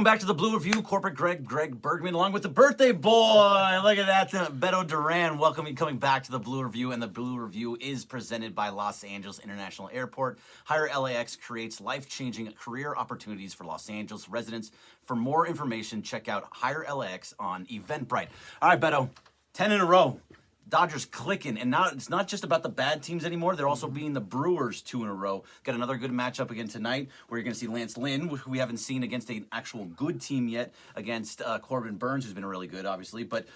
back to the Blue Review. Corporate Greg Bergman, along with the birthday boy. Look at that, Beto Duran. Coming back to the Blue Review, and the Blue Review is presented by Los Angeles International Airport. Hire LAX creates life-changing career opportunities for Los Angeles residents. For more information, check out Hire LAX on Eventbrite. All right, Beto, 10 in a row. Dodgers clicking, and now it's not just about the bad teams anymore. They're also beating the Brewers 2 in a row. Got another good matchup again tonight, where you're going to see Lance Lynn, who we haven't seen against an actual good team yet, against Corbin Burns, who's been really good, obviously. But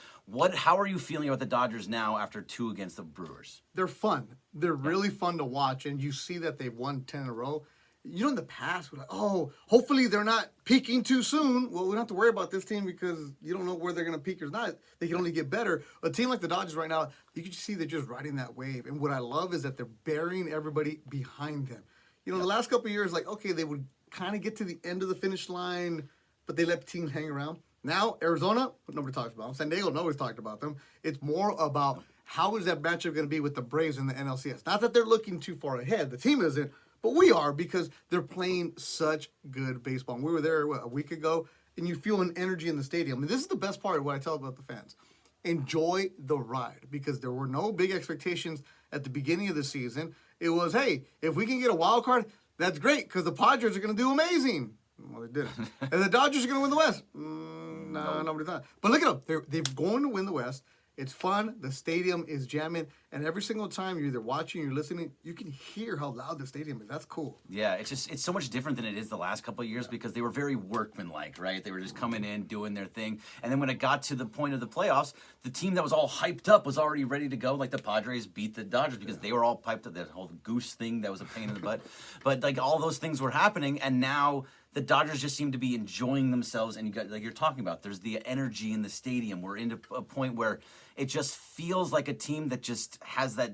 how are you feeling about the Dodgers now after 2 against the Brewers? They're fun. They're really fun to watch, and you see that they've won 10 in a row. You know, in the past, we're like, oh, hopefully they're not peaking too soon. Well, we don't have to worry about this team because you don't know where they're going to peak or not. They can only get better. A team like the Dodgers right now, you can see they're just riding that wave. And what I love is that they're burying everybody behind them. You know, the last couple of years, like, okay, they would kind of get to the end of the finish line, but they let teams hang around. Now, Arizona, nobody talks about them. San Diego, nobody's talked about them. It's more about how is that matchup going to be with the Braves in the NLCS. Not that they're looking too far ahead. The team isn't. But we are, because they're playing such good baseball. And we were there, a week ago, and you feel an energy in the stadium. And this is the best part of what I tell about the fans. Enjoy the ride, because there were no big expectations at the beginning of the season. It was, hey, if we can get a wild card, that's great, because the Padres are going to do amazing. Well, they didn't. And the Dodgers are going to win the West. No, nobody thought. But look at them. They're going to win the West. It's fun. The stadium is jamming. And every single time you're either watching or you're listening, you can hear how loud the stadium is. That's cool. Yeah, it's so much different than it is the last couple of years, because they were very workmanlike, right? They were just coming in, doing their thing. And then when it got to the point of the playoffs, the team that was all hyped up was already ready to go. Like the Padres beat the Dodgers because they were all piped up. That whole goose thing, that was a pain in the butt. But like all those things were happening, and now the Dodgers just seem to be enjoying themselves, and you got, like you're talking about, there's the energy in the stadium. We're into a point where it just feels like a team that just has that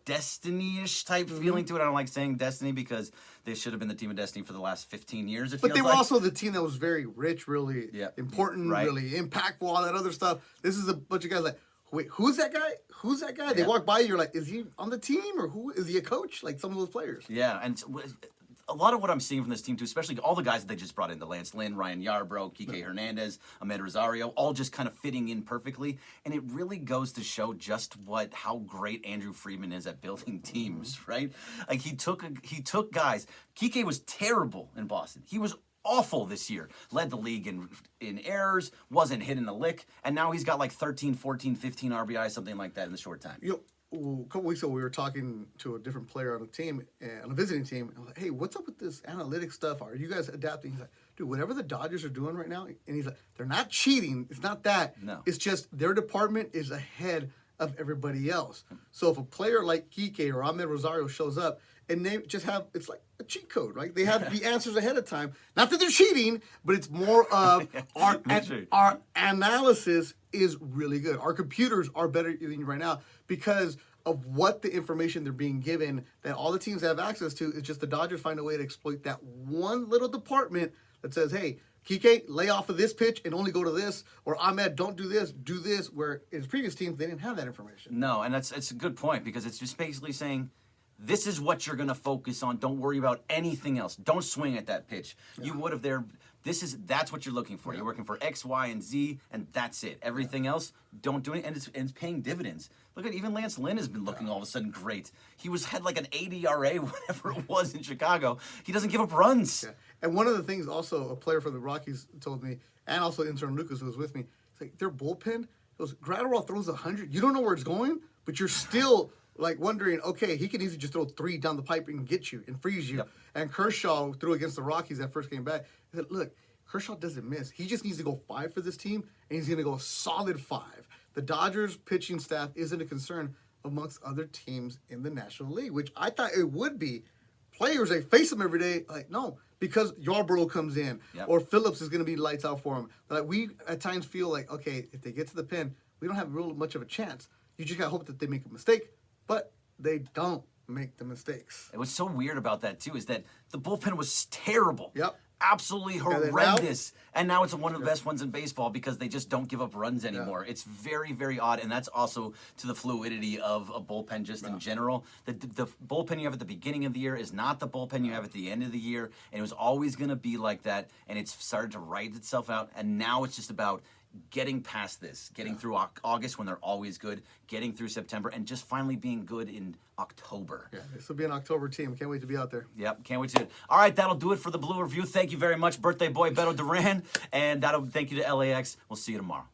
destiny-ish type feeling to it. I don't like saying destiny because they should have been the team of destiny for the last 15 years. But they were also the team that was very rich, really important, right, really impactful, all that other stuff. This is a bunch of guys like, wait, who's that guy? Who's that guy? They walk by, you're like, is he on the team, or who is he a coach? Like some of those players. Yeah, and a lot of what I'm seeing from this team, too, especially all the guys that they just brought in, the Lance Lynn, Ryan Yarbrough, Kike Hernandez, Ahmed Rosario, all just kind of fitting in perfectly. And it really goes to show just how great Andrew Friedman is at building teams, right? Like he took guys. Kike was terrible in Boston. He was awful this year. Led the league in errors, wasn't hitting a lick, and now he's got like 13, 14, 15 RBI, something like that in the short time. A couple weeks ago, we were talking to a different player on a team, on a visiting team. And I was like, hey, what's up with this analytics stuff? Are you guys adapting? He's like, dude, whatever the Dodgers are doing right now, and he's like, they're not cheating. It's not that. No. It's just their department is ahead of everybody else. So if a player like Kike or Ahmed Rosario shows up, and they just have, it's like a cheat code, right? They have the answers ahead of time. Not that they're cheating, but it's more of our analysis is really good. Our computers are better than you right now because of what the information they're being given that all the teams have access to. It's just the Dodgers find a way to exploit that one little department that says, hey, Kike, lay off of this pitch and only go to this, or Ahmed, don't do this, where in his previous teams, they didn't have that information. No, and it's a good point, because it's just basically saying, this is what you're going to focus on. Don't worry about anything else. Don't swing at that pitch. Yeah. You would have there. That's what you're looking for. Yeah. You're working for X, Y, and Z, and that's it. Everything else, don't do it, and it's paying dividends. Look at even Lance Lynn has been looking all of a sudden great. He had like an 80 ERA, whatever it was in Chicago. He doesn't give up runs. Yeah. And one of the things also a player for the Rockies told me, and also intern Lucas who was with me, it's like their bullpen, goes, Gratterall throws 100. You don't know where it's going, but you're still like wondering, okay, he can easily just throw 3 down the pipe and get you and freeze you. Yep. And Kershaw threw against the Rockies that first game back. He said, look, Kershaw doesn't miss. He just needs to go 5 for this team, and he's going to go a solid 5. The Dodgers pitching staff isn't a concern amongst other teams in the National League, which I thought it would be. Players, they face them every day. Like, no, because Yarbrough comes in, or Phillips is going to be lights out for him. Like, we at times feel like, okay, if they get to the pen, we don't have real much of a chance. You just got to hope that they make a mistake. But they don't make the mistakes. And what's so weird about that, too, is that the bullpen was terrible. Yep. absolutely then now- horrendous. And now it's one of the best ones in baseball because they just don't give up runs anymore. It's very, very odd. And that's also to the fluidity of a bullpen just in general. The bullpen you have at the beginning of the year is not the bullpen you have at the end of the year. And it was always going to be like that. And it's started to right itself out. And now it's just about getting past this, getting through August when they're always good, getting through September, and just finally being good in October. Yeah, this will be an October team. Can't wait to be out there. Yep, can't wait to see it. All right, that'll do it for the Blue Review. Thank you very much, birthday boy Beto Duran, and thank you to LAX. We'll see you tomorrow.